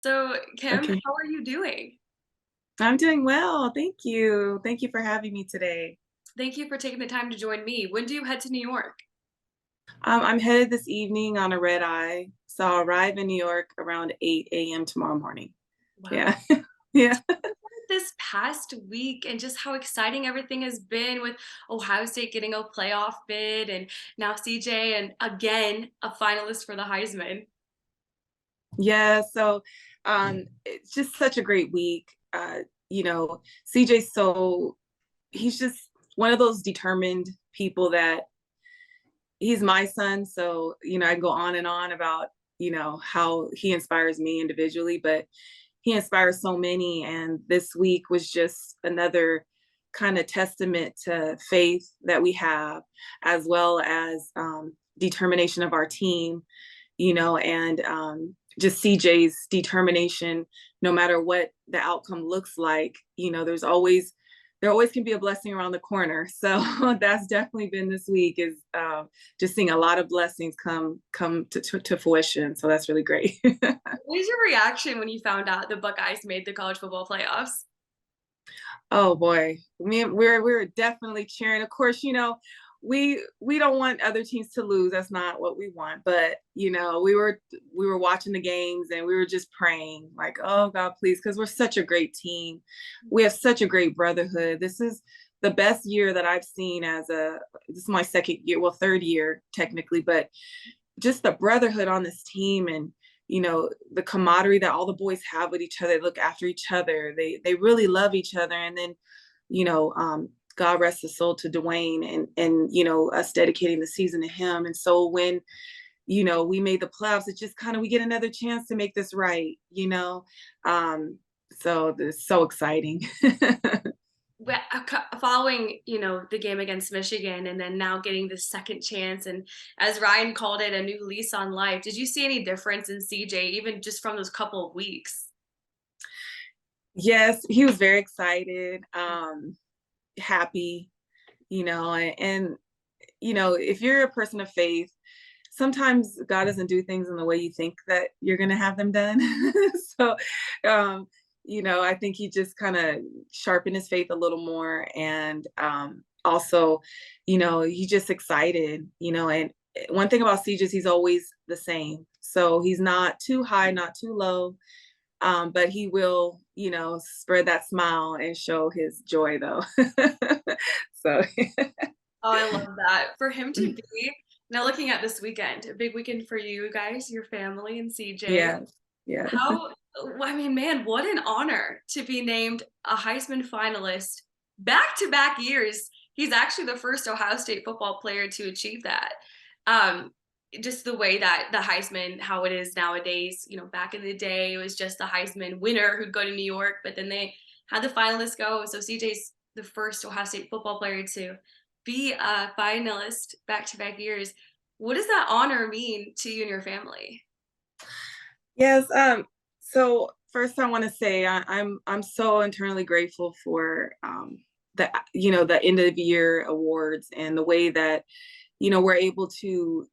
So, Kim, Okay. how are you doing? I'm doing well. Thank you. Thank you for having me today. Thank you for taking the time to join me. When do you head to New York? I'm headed this evening on a red eye. So I'll arrive in New York around 8 a.m. tomorrow morning. Wow. Yeah. Yeah. This past week and just how exciting everything has been with Ohio State getting a playoff bid and now CJ and again a finalist for the Heisman. Yeah. So it's just such a great week. CJ's he's just one of those determined people that he's my son. So, I can go on and on about, how he inspires me individually, but he inspires so many. And this week was just another kind of testament to faith that we have, as well as determination of our team, and just CJ's determination, no matter what the outcome looks like, there always can be a blessing around the corner. So that's definitely been this week is just seeing a lot of blessings come to fruition. So that's really great. What was your reaction when you found out the Buckeyes made the college football playoffs? Oh boy, we're definitely cheering. Of course, we don't want other teams to lose. That's not what we want. But we were watching the games and we were just praying, like, oh God, please, because we're such a great team. We have such a great brotherhood. This is the best year that I've seen this is my second year, well, third year technically, but just the brotherhood on this team and the camaraderie that all the boys have with each other. They look after each other. They really love each other. And then God rest his soul to Dwayne and us dedicating the season to him. And so when we made the playoffs, it's just kind of we get another chance to make this right. So it's so exciting. Following, the game against Michigan and then now getting the second chance and as Ryan called it, a new lease on life. Did you see any difference in CJ even just from those couple of weeks? Yes, he was very excited, happy, and if you're a person of faith, sometimes God doesn't do things in the way you think that you're going to have them done. So, um, I think he just kind of sharpened his faith a little more. And also, he's just excited, and one thing about CJ is he's always the same. So he's not too high, not too low. But he will, spread that smile and show his joy though. So Oh, I love that. For him to be now looking at this weekend, a big weekend for you guys, your family, and CJ. yeah, yeah. How, I mean, man, what an honor to be named a Heisman finalist back to back years. He's actually the first Ohio State football player to achieve that. Um, just the way that the Heisman, how it is nowadays, back in the day, it was just the Heisman winner who'd go to New York, but then they had the finalists go. So CJ's the first Ohio State football player to be a finalist back to back years. What does that honor mean to you and your family? Yes. So first I want to say I'm so internally grateful for the end of the year awards and the way that we're able to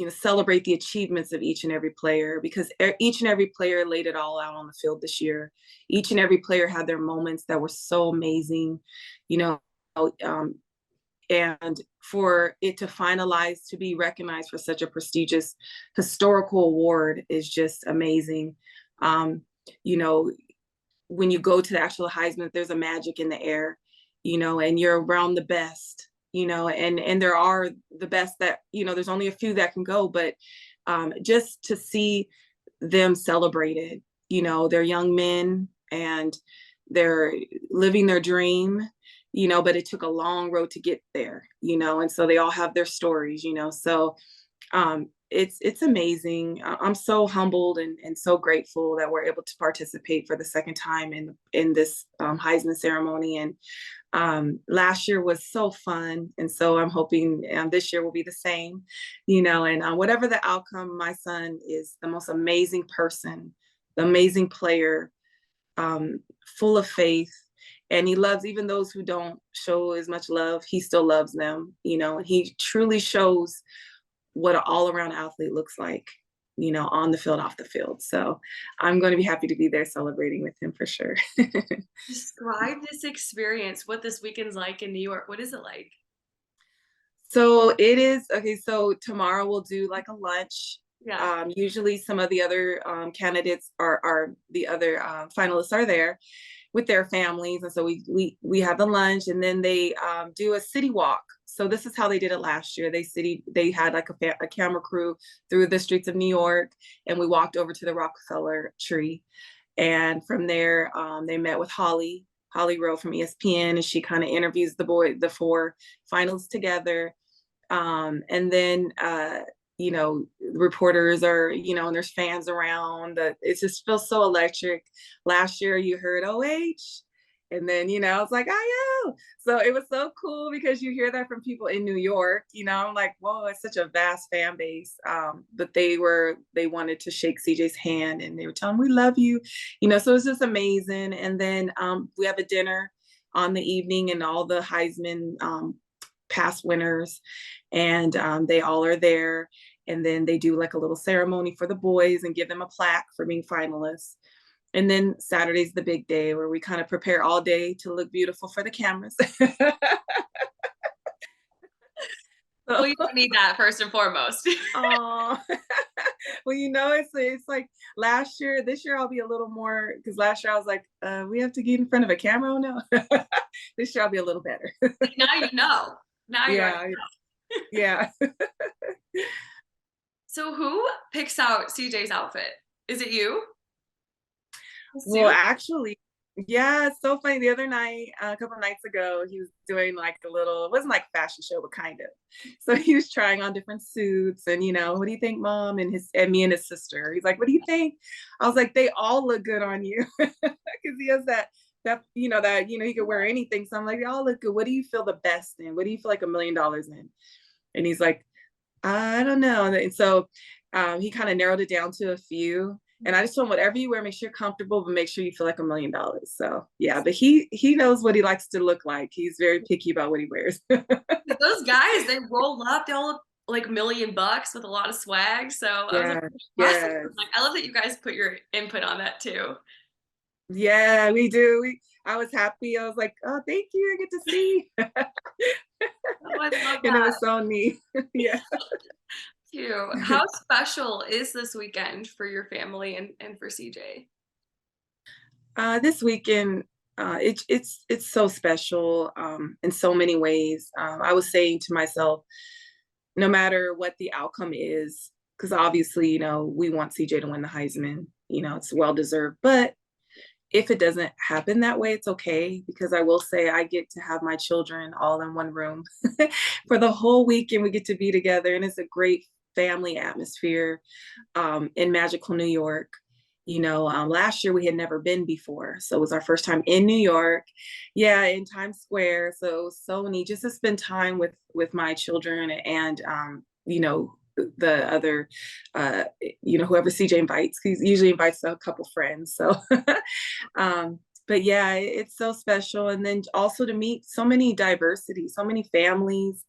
celebrate the achievements of each and every player because each and every player laid it all out on the field this year. Each and every player had their moments that were so amazing, you know, um, and for it to finalize to be recognized for such a prestigious historical award is just amazing. Um, you know, when you go to the actual Heisman, there's a magic in the air, and you're around the best, and there are the best that, there's only a few that can go, but just to see them celebrated, they're young men and they're living their dream, but it took a long road to get there, and so they all have their stories, so it's amazing. I'm so humbled and so grateful that we're able to participate for the second time in this Heisman ceremony. And last year was so fun, and so I'm hoping this year will be the same. And whatever the outcome, my son is the most amazing person, the amazing player, full of faith. And he loves even those who don't show as much love. He still loves them, and he truly shows what an all-around athlete looks like. on the field, off the field. So I'm going to be happy to be there celebrating with him for sure. Describe this experience, what this weekend's like in New York. What is it like? So it is okay. So tomorrow we'll do like a lunch. Yeah. Usually some of the other candidates are the other finalists are there with their families, and so we have the lunch, and then they do a city walk. So this is how they did it last year. They had like a camera crew through the streets of New York, and we walked over to the Rockefeller tree, and from there they met with Holly Rowe from ESPN, and she kind of interviews the four finalists together. And then reporters are, and there's fans around. It just feels so electric. Last year you heard OH, and then I was like, I know. So it was so cool because you hear that from people in New York. I'm like, whoa, it's such a vast fan base. But they wanted to shake CJ's hand, and they were telling him, we love you. So it's just amazing. And then we have a dinner on the evening, and all the Heisman past winners, and they all are there. And then they do like a little ceremony for the boys and give them a plaque for being finalists. And then Saturday's the big day where we kind of prepare all day to look beautiful for the cameras. Well, you don't need that first and foremost. Oh, well, it's like this year I'll be a little more, because last year I was like, we have to get in front of a camera. Oh, no. This year I'll be a little better. Now you know. Now you already Yeah, know. yeah. So who picks out CJ's outfit? Is it you? Well, Suit? actually, yeah, it's so funny. The other night, a couple of nights ago, he was doing like it wasn't like a fashion show, but kind of. So he was trying on different suits, and what do you think, Mom? And me and his sister. He's like, what do you think? I was like, they all look good on you, because he has that he could wear anything. So I'm like, they all look good. What do you feel the best in? What do you feel like $1 million in? And he's like, I don't know. And so he kind of narrowed it down to a few. And I just told him, whatever you wear, make sure you're comfortable, but make sure you feel like $1 million. So yeah, but he knows what he likes to look like. He's very picky about what he wears. Those guys, they roll up, they all look like $1 million with a lot of swag. So I was like, Yeah, impressive. yes, Like, I love that you guys put your input on that too. yeah, we do. I was happy. I was like, oh, thank you. I get to see. Oh, I love And it that was so neat. Yeah. too. How special is this weekend for your family and for CJ? This weekend, it's so special in so many ways. I was saying to myself, no matter what the outcome is, because obviously, we want CJ to win the Heisman. It's well deserved. But if it doesn't happen that way, it's okay, because I will say I get to have my children all in one room for the whole weekend. We get to be together, and it's a great family atmosphere in magical New York. Last year we had never been before, so it was our first time in New York. Yeah, in Times Square. So it was so neat just to spend time with my children, and the other whoever CJ invites. He usually invites a couple friends. So but yeah, it's so special. And then also to meet so many diversity, so many families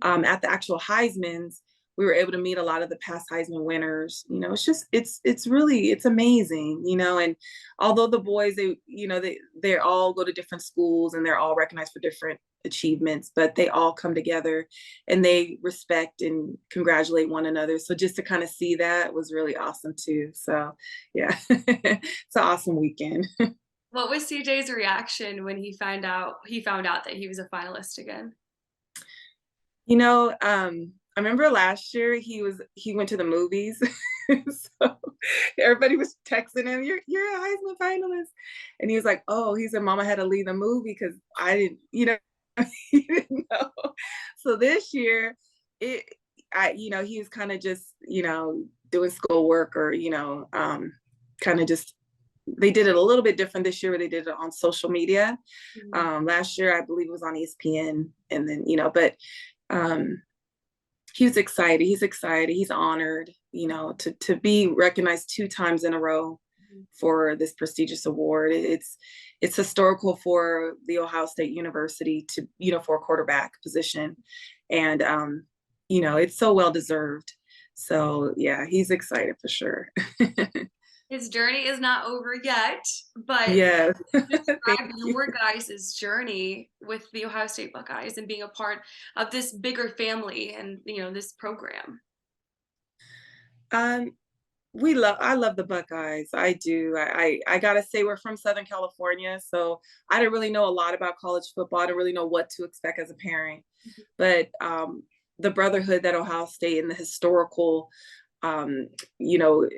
at the actual Heisman's. We were able to meet a lot of the past Heisman winners. It's amazing. And although the boys, they all go to different schools, and they're all recognized for different achievements, but they all come together and they respect and congratulate one another. So just to kind of see that was really awesome too. So yeah, it's an awesome weekend. What was CJ's reaction when he found out that he was a finalist again? I remember last year he went to the movies. So everybody was texting him, you're a Heisman finalist. And he was like, oh, he said, Mama had to leave the movie because I didn't, he didn't know. So this year, he was kind of just, doing schoolwork, or, kind of just, they did it a little bit different this year, where they did it on social media. Mhm. Last year, I believe it was on ESPN. And then, but um, he was excited. He's excited. He's honored, to be recognized 2 times in a row for this prestigious award. It's historical for the Ohio State University to, for a quarterback position. And, it's so well deserved. So yeah, he's excited for sure. His journey is not over yet, but Yes. Thank describe you. your guys' journey with the Ohio State Buckeyes and being a part of this bigger family and this program. Um, I love the Buckeyes. I do. I gotta say we're from Southern California, so I didn't really know a lot about college football. I didn't really know what to expect as a parent. But the brotherhood that Ohio State and the historical, um, you know,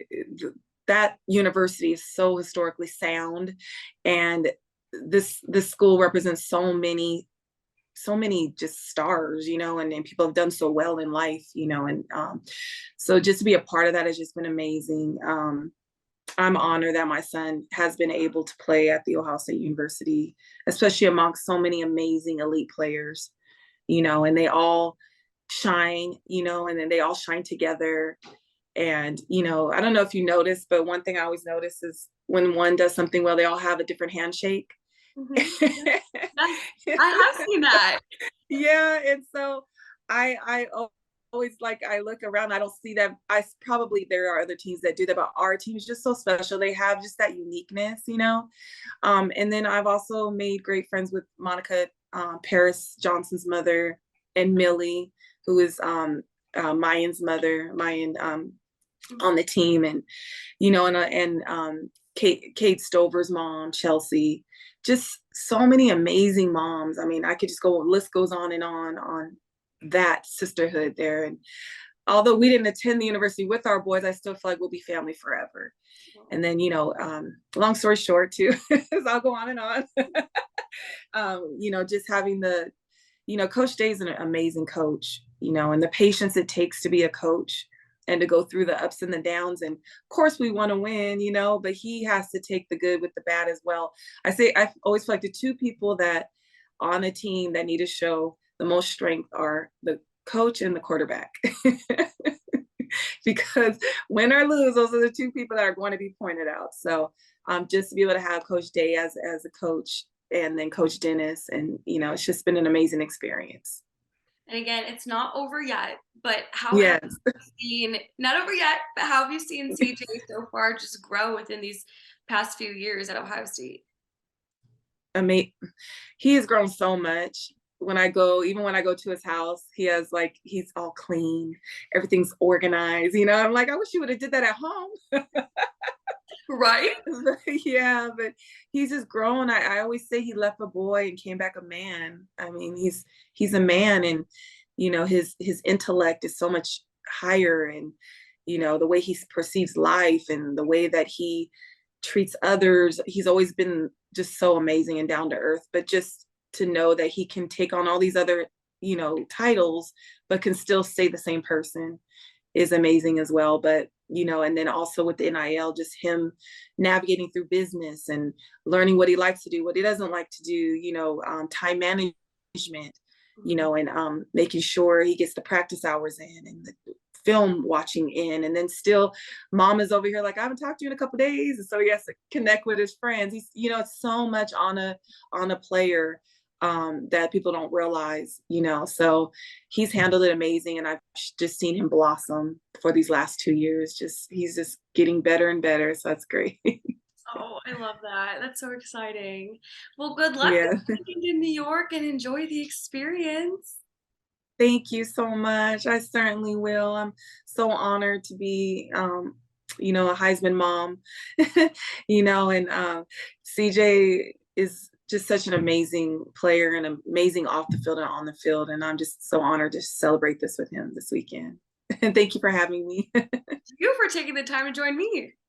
that university is so historically sound, and this school represents so many just stars, and people have done so well in life, and so just to be a part of that has just been amazing. I'm honored that my son has been able to play at the Ohio State University, especially amongst so many amazing elite players, and they all shine, and then they all shine together. And, I don't know if you noticed, but one thing I always notice is when one does something well, they all have a different handshake. Mhm. Yes, I have seen that. Yeah, and so I always, like, I look around, I don't see that. I probably there are other teams that do that, but our team is just so special. They have just that uniqueness, and then I've also made great friends with Monica, Paris Johnson's mother, and Millie, who is Mayan's mother, Mayan, on the team, and Kate Stover's mom, Chelsea. Just so many amazing moms. I mean, I could just go, list goes on that sisterhood there. And although we didn't attend the university with our boys, I still feel like we'll be family forever. And then, long story short, too, I'll go on and on. Just having Coach Day is an amazing coach, and the patience it takes to be a coach and to go through the ups and the downs. And of course we want to win, but he has to take the good with the bad as well. I always feel like the two people that on a team that need to show the most strength are the coach and the quarterback. Because win or lose, those are the two people that are going to be pointed out. So just to be able to have Coach Day as a coach, and then Coach Dennis, and it's just been an amazing experience. And again, it's not over yet, but how have Yes. you seen, not over yet, but how have you seen CJ so far just grow within these past few years at Ohio State? I mean, he has grown so much. Even when I go to his house, he's all clean, everything's organized. I'm like, I wish you would have did that at home. Right? Yeah, but he's just grown. I always say he left a boy and came back a man. I mean, he's a man, and his intellect is so much higher, and the way he perceives life and the way that he treats others. He's always been just so amazing and down to earth. But just to know that he can take on all these other titles, but can still stay the same person is amazing as well. But and then also with the NIL, just him navigating through business and learning what he likes to do, what he doesn't like to do, time management, and making sure he gets the practice hours in and the film watching in. And then still mom is over here like, I haven't talked to you in a couple of days, and so he has to connect with his friends. He's it's so much on a player that people don't realize, so he's handled it amazing. And I've just seen him blossom for these last 2 years. He's just getting better and better. So that's great. Oh, I love that. That's so exciting. Well, good luck Yeah. this weekend in New York and enjoy the experience. Thank you so much. I certainly will. I'm so honored to be, a Heisman mom, and CJ is just such an amazing player and amazing off the field and on the field. And I'm just so honored to celebrate this with him this weekend. And thank you for having me. You for taking the time to join me.